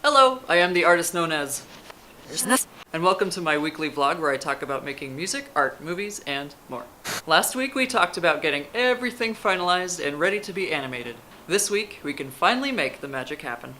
Hello, I am the artist known as DEROSNEC, and welcome to my weekly vlog where I talk about making music, art, movies, and more. Last week we talked about getting everything finalized and ready to be animated. This week we can finally make the magic happen.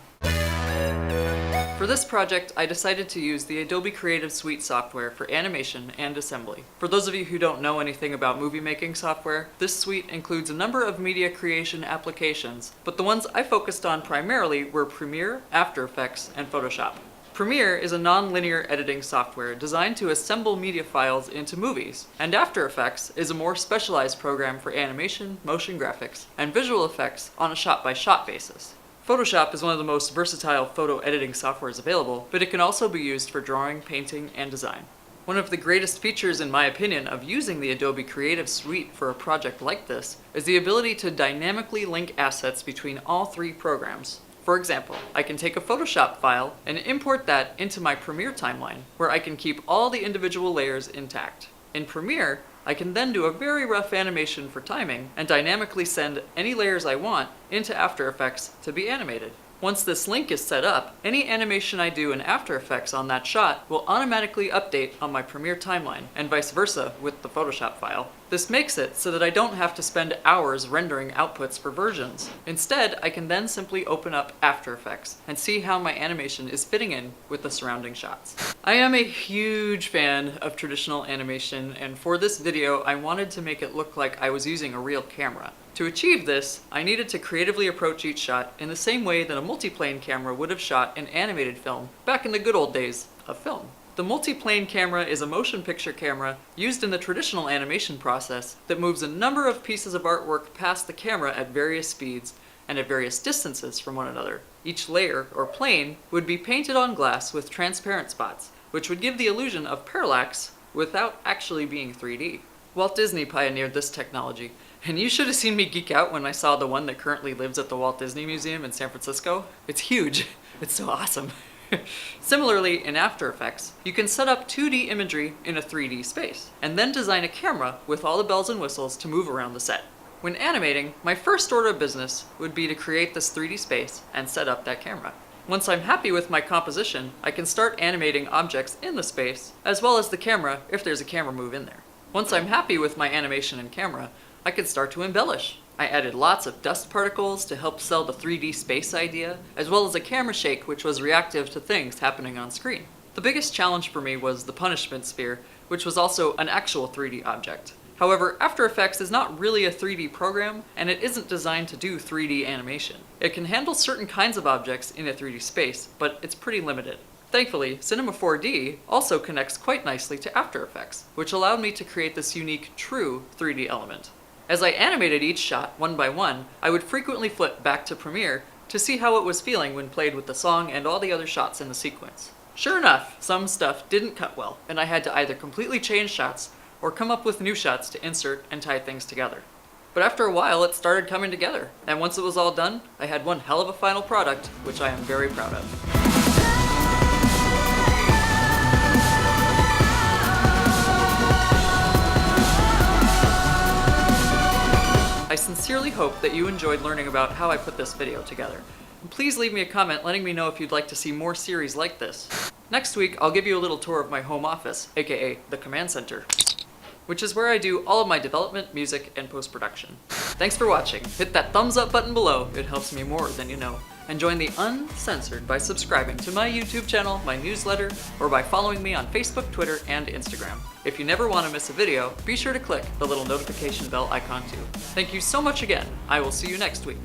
For this project, I decided to use the Adobe Creative Suite software for animation and assembly. For those of you who don't know anything about movie making software, this suite includes a number of media creation applications, but the ones I focused on primarily were Premiere, After Effects, and Photoshop. Premiere is a non-linear editing software designed to assemble media files into movies, and After Effects is a more specialized program for animation, motion graphics, and visual effects on a shot-by-shot basis. Photoshop is one of the most versatile photo editing softwares available, but it can also be used for drawing, painting, and design. One of the greatest features, in my opinion, of using the Adobe Creative Suite for a project like this is the ability to dynamically link assets between all three programs. For example, I can take a Photoshop file and import that into my Premiere timeline, where I can keep all the individual layers intact. In Premiere, I can then do a very rough animation for timing and dynamically send any layers I want into After Effects to be animated. Once this link is set up, any animation I do in After Effects on that shot will automatically update on my Premiere timeline, and vice versa with the Photoshop file. This makes it so that I don't have to spend hours rendering outputs for versions. Instead, I can then simply open up After Effects and see how my animation is fitting in with the surrounding shots. I am a huge fan of traditional animation, and for this video, I wanted to make it look like I was using a real camera. To achieve this, I needed to creatively approach each shot in the same way that a multiplane camera would have shot an animated film back in the good old days of film. The multiplane camera is a motion picture camera used in the traditional animation process that moves a number of pieces of artwork past the camera at various speeds and at various distances from one another. Each layer, or plane, would be painted on glass with transparent spots, which would give the illusion of parallax without actually being 3D. Walt Disney pioneered this technology, and you should have seen me geek out when I saw the one that currently lives at the Walt Disney Museum in San Francisco. It's huge. It's so awesome. Similarly, in After Effects, you can set up 2D imagery in a 3D space, and then design a camera with all the bells and whistles to move around the set. When animating, my first order of business would be to create this 3D space and set up that camera. Once I'm happy with my composition, I can start animating objects in the space, as well as the camera if there's a camera move in there. Once I'm happy with my animation and camera, I can start to embellish. I added lots of dust particles to help sell the 3D space idea, as well as a camera shake which was reactive to things happening on screen. The biggest challenge for me was the punishment sphere, which was also an actual 3D object. However, After Effects is not really a 3D program, and it isn't designed to do 3D animation. It can handle certain kinds of objects in a 3D space, but it's pretty limited. Thankfully, Cinema 4D also connects quite nicely to After Effects, which allowed me to create this unique, true 3D element. As I animated each shot one by one, I would frequently flip back to Premiere to see how it was feeling when played with the song and all the other shots in the sequence. Sure enough, some stuff didn't cut well, and I had to either completely change shots or come up with new shots to insert and tie things together. But after a while, it started coming together, and once it was all done, I had one hell of a final product, which I am very proud of. I sincerely hope that you enjoyed learning about how I put this video together. And please leave me a comment letting me know if you'd like to see more series like this. Next week, I'll give you a little tour of my home office, aka the command center, which is where I do all of my development, music, and post-production. Thanks for watching. Hit that thumbs up button below, it helps me more than you know. And join the Uncensored by subscribing to my YouTube channel, my newsletter, or by following me on Facebook, Twitter, and Instagram. If you never want to miss a video, be sure to click the little notification bell icon too. Thank you so much again. I will see you next week.